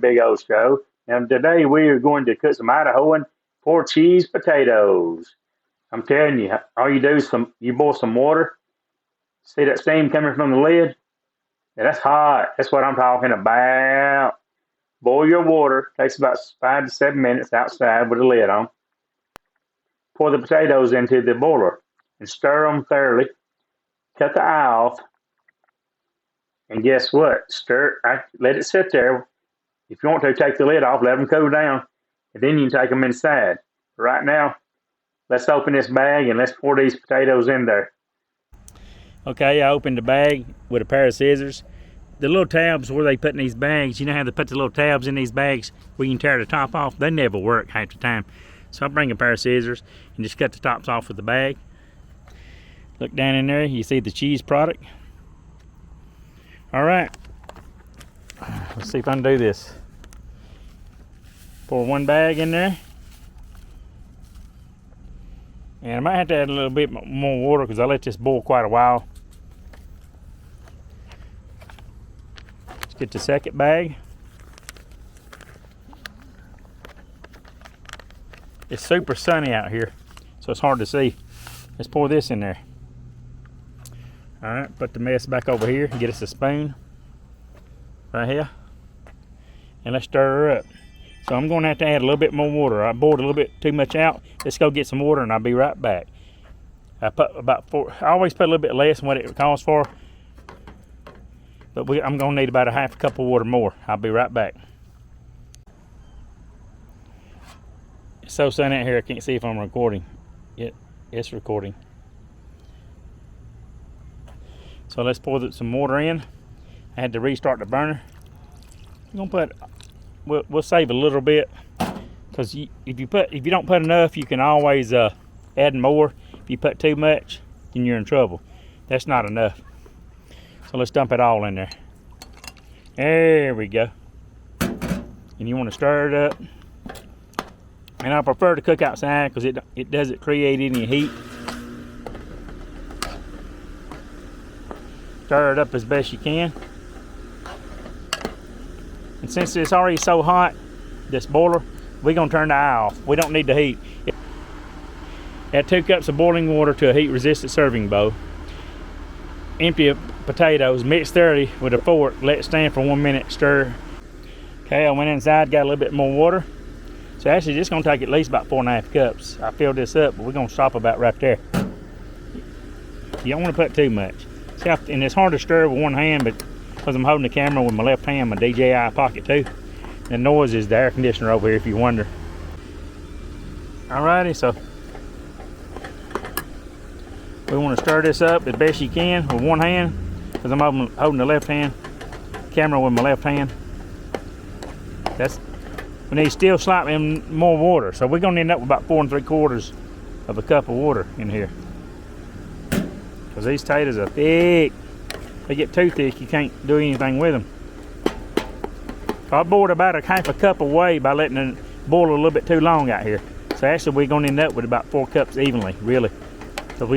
Big O Show. And today we are going to cook some Idahoan 4-cheese potatoes. I'm telling you, all you do is you boil some water. See that steam coming from the lid? Yeah, that's hot. That's what I'm talking about. Boil your water. Takes about 5 to 7 minutes outside with the lid on. Pour the potatoes into the boiler and stir them thoroughly. Cut the eye off. And guess what? Let it sit there. If you want to, take the lid off, let them cool down, and then you can take them inside. Right now, let's open this bag and let's pour these potatoes in there. Okay, I opened the bag with a pair of scissors. The little tabs where they put in these bags, you know how they put the little tabs in these bags where you can tear the top off? They never work half the time. So I bring a pair of scissors and just cut the tops off with the bag. Look down in there, you see the cheese product. All right, let's see if I can do this. Pour one bag in there. And I might have to add a little bit more water because I let this boil quite a while. Let's get the second bag. It's super sunny out here, so it's hard to see. Let's pour this in there. All right, put the mess back over here and get us a spoon right here. And let's stir her up. So I'm going to have to add a little bit more water. I boiled a little bit too much out. Let's go get some water and I'll be right back. I always put a little bit less than what it calls for. But I'm going to need about a half a cup of water more. I'll be right back. It's so sunny out here I can't see if I'm recording. It's recording. So let's pour some water in. I had to restart the burner. I'm gonna we'll save a little bit because if you don't put enough, you can always add more. If you put too much, then you're in trouble. That's not enough. So let's dump it all in there. There we go. And you want to stir it up. And I prefer to cook outside because it doesn't create any heat. Stir it up as best you can. And since it's already so hot, this boiler, we're gonna turn the eye off. We don't need the heat. Add 2 cups of boiling water to a heat-resistant serving bowl. Empty potatoes, mix thoroughly with a fork, let it stand for 1 minute, stir. Okay, I went inside, got a little bit more water. So actually, this is gonna take at least about 4.5 cups. I filled this up, but we're gonna stop about right there. You don't wanna put too much. See and it's hard to stir with one hand, but because I'm holding the camera with my left hand, my DJI pocket too. The noise is the air conditioner over here, if you wonder. Alrighty, so we want to stir this up as best you can with one hand, because I'm holding the left hand camera with my left hand. We need still slightly more water, so we're gonna end up with about 4 3/4 of a cup of water in here. Because these potatoes are thick. They get too thick, you can't do anything with them. I boiled about a half a cup away by letting it boil a little bit too long out here. So actually we're gonna end up with about 4 cups evenly, really. So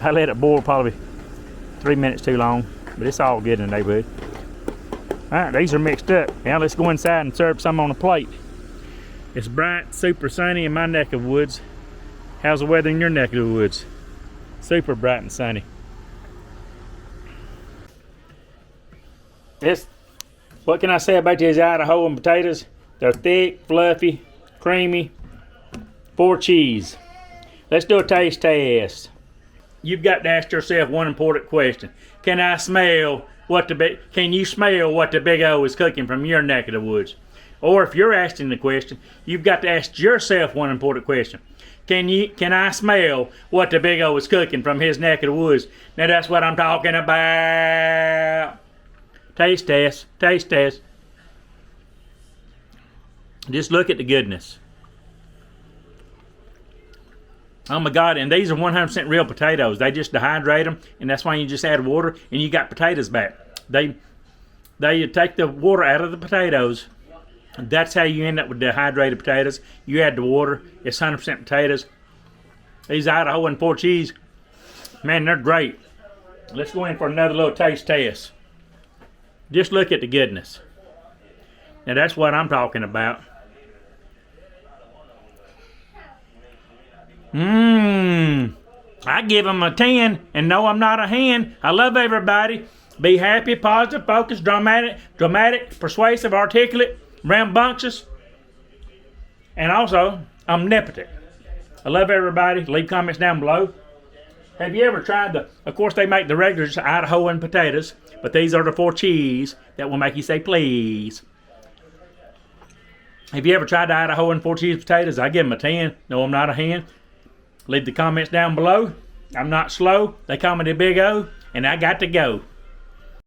I let it boil probably 3 minutes too long, but it's all good in the neighborhood. All right, these are mixed up. Now let's go inside and serve some on a plate. It's bright, super sunny in my neck of woods. How's the weather in your neck of the woods? Super bright and sunny. What can I say about these Idahoan potatoes? They're thick, fluffy, creamy, 4-cheese. Let's do a taste test. You've got to ask yourself one important question. Can you smell what the Big O is cooking from your neck of the woods? Or if you're asking the question, you've got to ask yourself one important question. Can I smell what the Big O is cooking from his neck of the woods? Now that's what I'm talking about. Taste test, taste test. Just look at the goodness. Oh my God, and these are 100% real potatoes. They just dehydrate them, and that's why you just add water, and you got potatoes back. They take the water out of the potatoes. That's how you end up with dehydrated potatoes. You add the water, it's 100% potatoes. These Idahoan 4-cheese, man, they're great. Let's go in for another little taste test. Just look at the goodness. Now that's what I'm talking about. I give them a 10, and no, I'm not a hand. I love everybody. Be happy, positive, focused, dramatic, persuasive, articulate, rambunctious, and also omnipotent. I love everybody. Leave comments down below. Have you ever tried of course they make the regular Idahoan potatoes, but these are the 4 cheese that will make you say please. Have you ever tried the Idahoan 4 cheese potatoes? I give them a 10. No, I'm not a hand. Leave the comments down below. I'm not slow. They call me the Big O, and I got to go.